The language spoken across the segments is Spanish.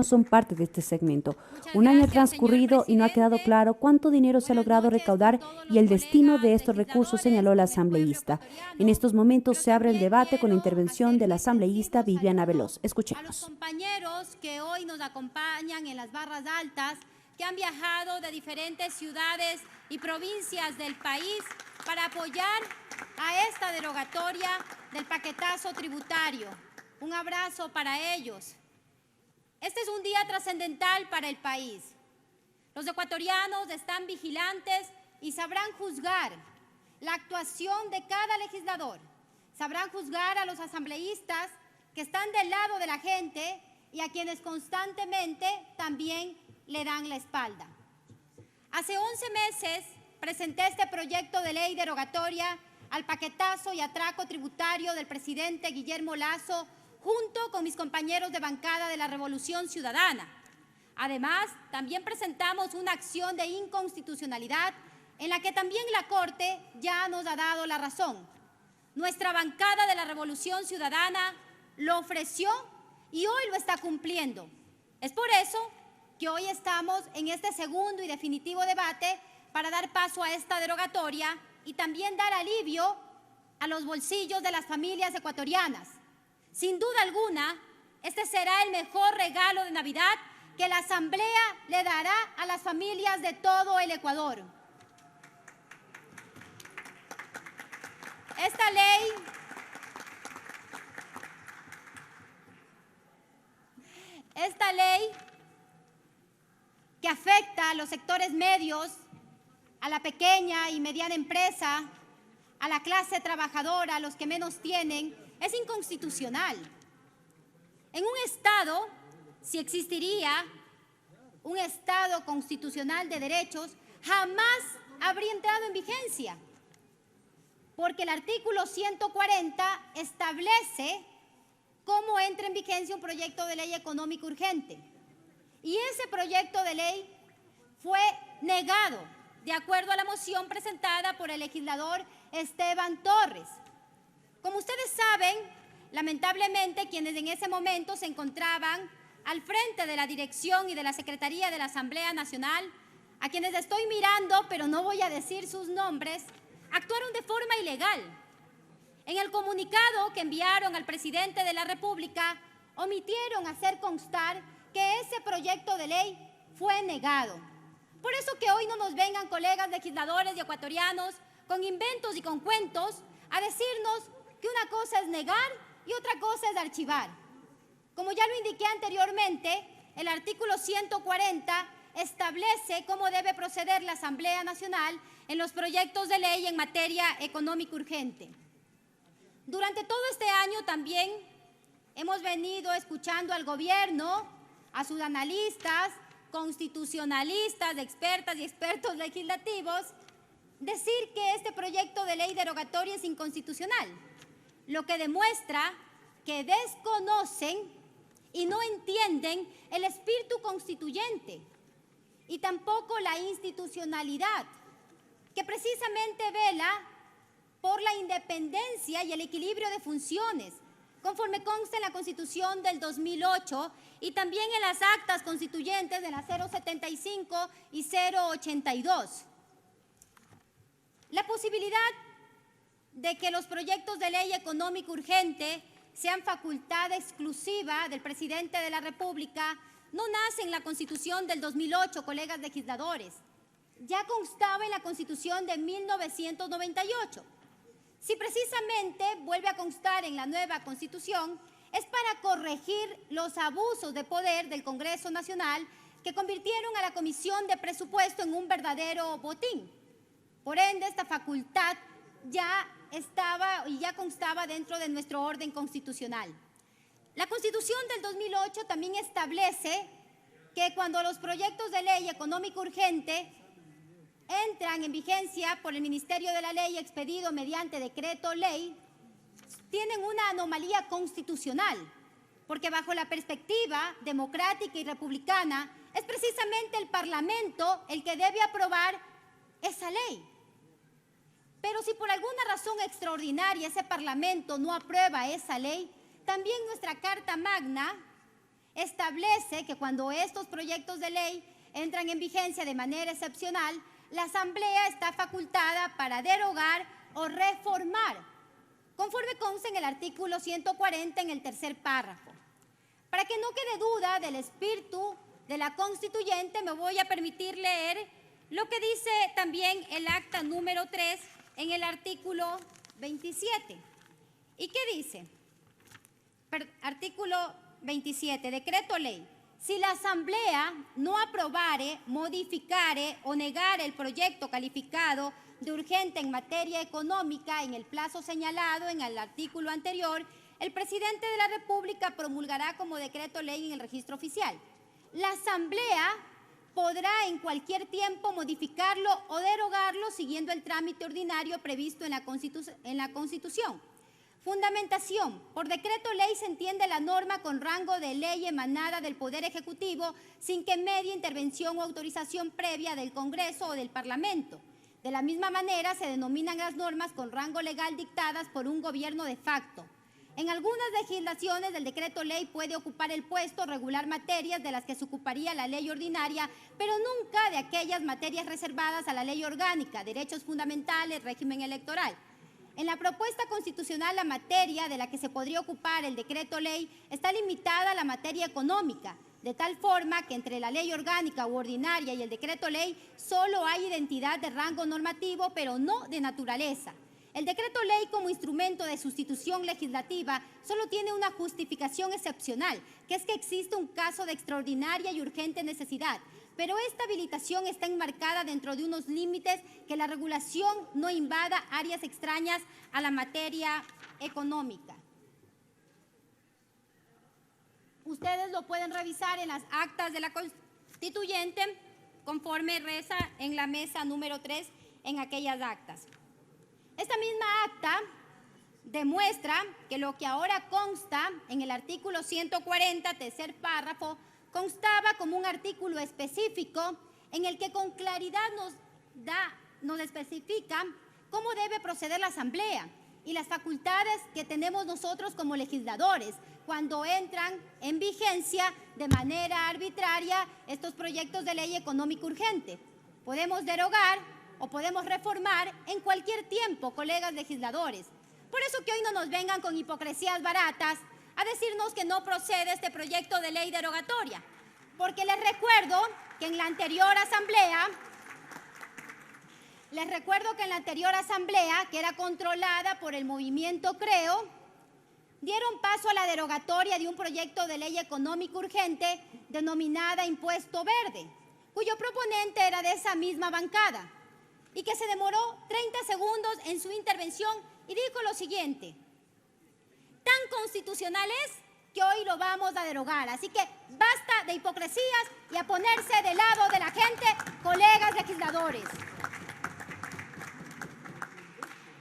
son parte de este segmento. Un año ha transcurrido y no ha quedado claro cuánto dinero se ha logrado recaudar y el destino de estos recursos, señaló la asambleísta. En estos momentos se abre el debate con la intervención de la asambleísta Viviana Veloz. Escuchemos. A los compañeros que hoy nos acompañan en las barras altas, que han viajado de diferentes ciudades y provincias del país para apoyar a esta derogatoria del paquetazo tributario. Un abrazo para ellos. Este es un día trascendental para el país. Los ecuatorianos están vigilantes y sabrán juzgar la actuación de cada legislador. Sabrán juzgar a los asambleístas que están del lado de la gente y a quienes constantemente también le dan la espalda. Hace 11 meses presenté este proyecto de ley derogatoria al paquetazo y atraco tributario del presidente Guillermo Lasso, junto con mis compañeros de bancada de la Revolución Ciudadana. Además, también presentamos una acción de inconstitucionalidad en la que también la Corte ya nos ha dado la razón. Nuestra bancada de la Revolución Ciudadana lo ofreció y hoy lo está cumpliendo. Es por eso que hoy estamos en este segundo y definitivo debate para dar paso a esta derogatoria y también dar alivio a los bolsillos de las familias ecuatorianas. Sin duda alguna, este será el mejor regalo de Navidad que la Asamblea le dará a las familias de todo el Ecuador. Esta ley que afecta a los sectores medios, a la pequeña y mediana empresa, a la clase trabajadora, a los que menos tienen, es inconstitucional. En un Estado, si existiría un Estado constitucional de derechos, jamás habría entrado en vigencia, porque el artículo 140 establece cómo entra en vigencia un proyecto de ley económico urgente. Y ese proyecto de ley fue negado, de acuerdo a la moción presentada por el legislador Esteban Torres. Como ustedes saben, lamentablemente quienes en ese momento se encontraban al frente de la dirección y de la Secretaría de la Asamblea Nacional, a quienes estoy mirando, pero no voy a decir sus nombres, actuaron de forma ilegal. En el comunicado que enviaron al presidente de la República, omitieron hacer constar que ese proyecto de ley fue negado. Por eso que hoy no nos vengan colegas legisladores y ecuatorianos con inventos y con cuentos a decirnos que una cosa es negar y otra cosa es archivar. Como ya lo indiqué anteriormente, el artículo 140 establece cómo debe proceder la Asamblea Nacional en los proyectos de ley en materia económica urgente. Durante todo este año también hemos venido escuchando al gobierno, a sus analistas, constitucionalistas, expertas y expertos legislativos, decir que este proyecto de ley derogatoria es inconstitucional, lo que demuestra que desconocen y no entienden el espíritu constituyente y tampoco la institucionalidad, que precisamente vela por la independencia y el equilibrio de funciones, conforme consta en la Constitución del 2008 y también en las actas constituyentes de la 075 y 082. La posibilidad de que los proyectos de ley económico urgente sean facultad exclusiva del presidente de la República no nace en la Constitución del 2008, colegas legisladores. Ya constaba en la Constitución de 1998. Si precisamente vuelve a constar en la nueva Constitución, es para corregir los abusos de poder del Congreso Nacional que convirtieron a la Comisión de Presupuesto en un verdadero botín. Por ende, esta facultad ya estaba y ya constaba dentro de nuestro orden constitucional. La Constitución del 2008 también establece que cuando los proyectos de ley económico urgente entran en vigencia por el Ministerio de la Ley expedido mediante decreto ley, tienen una anomalía constitucional, porque bajo la perspectiva democrática y republicana es precisamente el Parlamento el que debe aprobar esa ley. Pero si por alguna razón extraordinaria ese Parlamento no aprueba esa ley, también nuestra Carta Magna establece que cuando estos proyectos de ley entran en vigencia de manera excepcional, la Asamblea está facultada para derogar o reformar, conforme consta en el artículo 140 en el tercer párrafo. Para que no quede duda del espíritu de la constituyente, me voy a permitir leer lo que dice también el acta número 3 en el artículo 27. ¿Y qué dice? Artículo 27, decreto ley. Si la Asamblea no aprobare, modificare o negare el proyecto calificado de urgente en materia económica en el plazo señalado en el artículo anterior, el presidente de la República promulgará como decreto ley en el registro oficial. La Asamblea podrá en cualquier tiempo modificarlo o derogarlo siguiendo el trámite ordinario previsto en la Constitución. Fundamentación. Por decreto ley se entiende la norma con rango de ley emanada del Poder Ejecutivo sin que medie intervención o autorización previa del Congreso o del Parlamento. De la misma manera se denominan las normas con rango legal dictadas por un gobierno de facto. En algunas legislaciones el decreto ley puede ocupar el puesto regular materias de las que se ocuparía la ley ordinaria, pero nunca de aquellas materias reservadas a la ley orgánica, derechos fundamentales, régimen electoral. En la propuesta constitucional, la materia de la que se podría ocupar el decreto ley está limitada a la materia económica, de tal forma que entre la ley orgánica u ordinaria y el decreto ley solo hay identidad de rango normativo, pero no de naturaleza. El decreto ley como instrumento de sustitución legislativa solo tiene una justificación excepcional, que es que existe un caso de extraordinaria y urgente necesidad, pero esta habilitación está enmarcada dentro de unos límites que la regulación no invada áreas extrañas a la materia económica. Ustedes lo pueden revisar en las actas de la constituyente conforme reza en la mesa número 3 en aquellas actas. Esta misma acta demuestra que lo que ahora consta en el artículo 140, tercer párrafo, constaba como un artículo específico en el que con claridad nos especifica cómo debe proceder la Asamblea y las facultades que tenemos nosotros como legisladores cuando entran en vigencia de manera arbitraria estos proyectos de ley económica urgente. Podemos derogar o podemos reformar en cualquier tiempo, colegas legisladores. Por eso que hoy no nos vengan con hipocresías baratas a decirnos que no procede este proyecto de ley derogatoria, porque les recuerdo que en la anterior asamblea, que era controlada por el movimiento Creo, dieron paso a la derogatoria de un proyecto de ley económica urgente denominada Impuesto Verde, cuyo proponente era de esa misma bancada, y que se demoró 30 segundos en su intervención y dijo lo siguiente: tan constitucional es que hoy lo vamos a derogar. Así que basta de hipocresías y a ponerse del lado de la gente, colegas legisladores.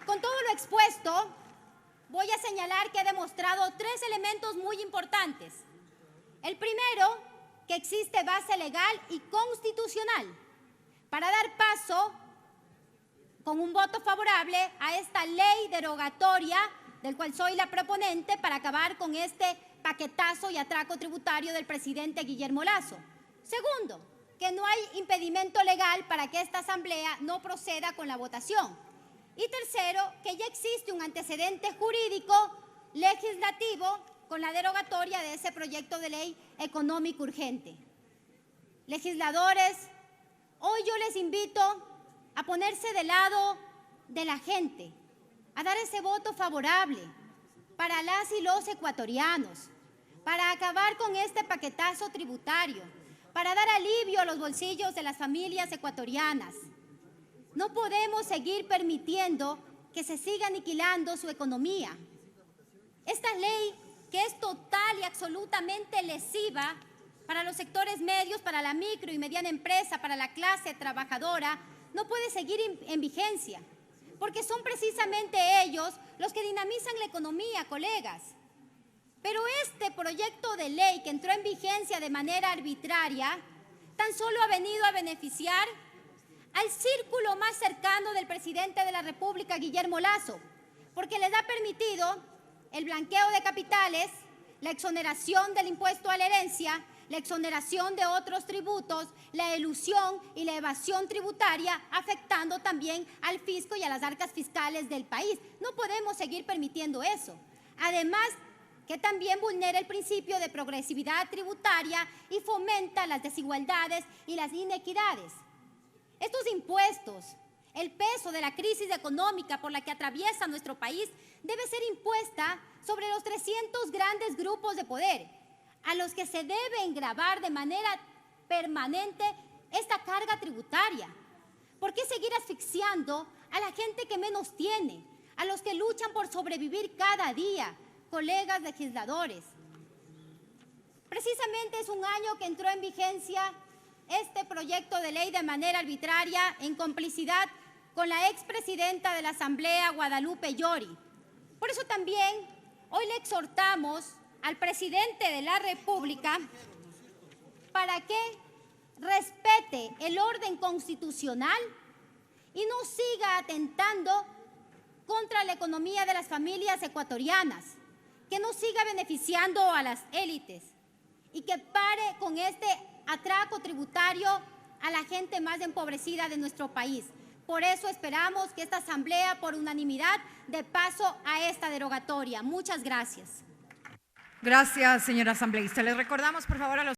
Con todo lo expuesto, voy a señalar que he demostrado 3 elementos muy importantes. El primero, que existe base legal y constitucional para dar paso con un voto favorable a esta ley derogatoria del cual soy la proponente para acabar con este paquetazo y atraco tributario del presidente Guillermo Lasso. Segundo, que no hay impedimento legal para que esta Asamblea no proceda con la votación. Y tercero, que ya existe un antecedente jurídico legislativo con la derogatoria de ese proyecto de ley económico urgente. Legisladores, hoy yo les invito a ponerse del lado de la gente, a dar ese voto favorable para las y los ecuatorianos, para acabar con este paquetazo tributario, para dar alivio a los bolsillos de las familias ecuatorianas. No podemos seguir permitiendo que se siga aniquilando su economía. Esta ley, que es total y absolutamente lesiva para los sectores medios, para la micro y mediana empresa, para la clase trabajadora, no puede seguir en vigencia, porque son precisamente ellos los que dinamizan la economía, colegas. Pero este proyecto de ley que entró en vigencia de manera arbitraria, tan solo ha venido a beneficiar al círculo más cercano del presidente de la República, Guillermo Lasso, porque les ha permitido el blanqueo de capitales, la exoneración del impuesto a la herencia, la exoneración de otros tributos, la elusión y la evasión tributaria, afectando también al fisco y a las arcas fiscales del país. No podemos seguir permitiendo eso. Además, que también vulnera el principio de progresividad tributaria y fomenta las desigualdades y las inequidades. Estos impuestos, el peso de la crisis económica por la que atraviesa nuestro país, debe ser impuesta sobre los 300 grandes grupos de poder, a los que se debe engravar de manera permanente esta carga tributaria. ¿Por qué seguir asfixiando a la gente que menos tiene, a los que luchan por sobrevivir cada día, colegas legisladores? Precisamente es un año que entró en vigencia este proyecto de ley de manera arbitraria en complicidad con la expresidenta de la Asamblea, Guadalupe Llori. Por eso también hoy le exhortamos al presidente de la República para que respete el orden constitucional y no siga atentando contra la economía de las familias ecuatorianas, que no siga beneficiando a las élites y que pare con este atraco tributario a la gente más empobrecida de nuestro país. Por eso esperamos que esta Asamblea, por unanimidad, dé paso a esta derogatoria. Muchas gracias. Gracias, señora asambleísta. Les recordamos, por favor, a los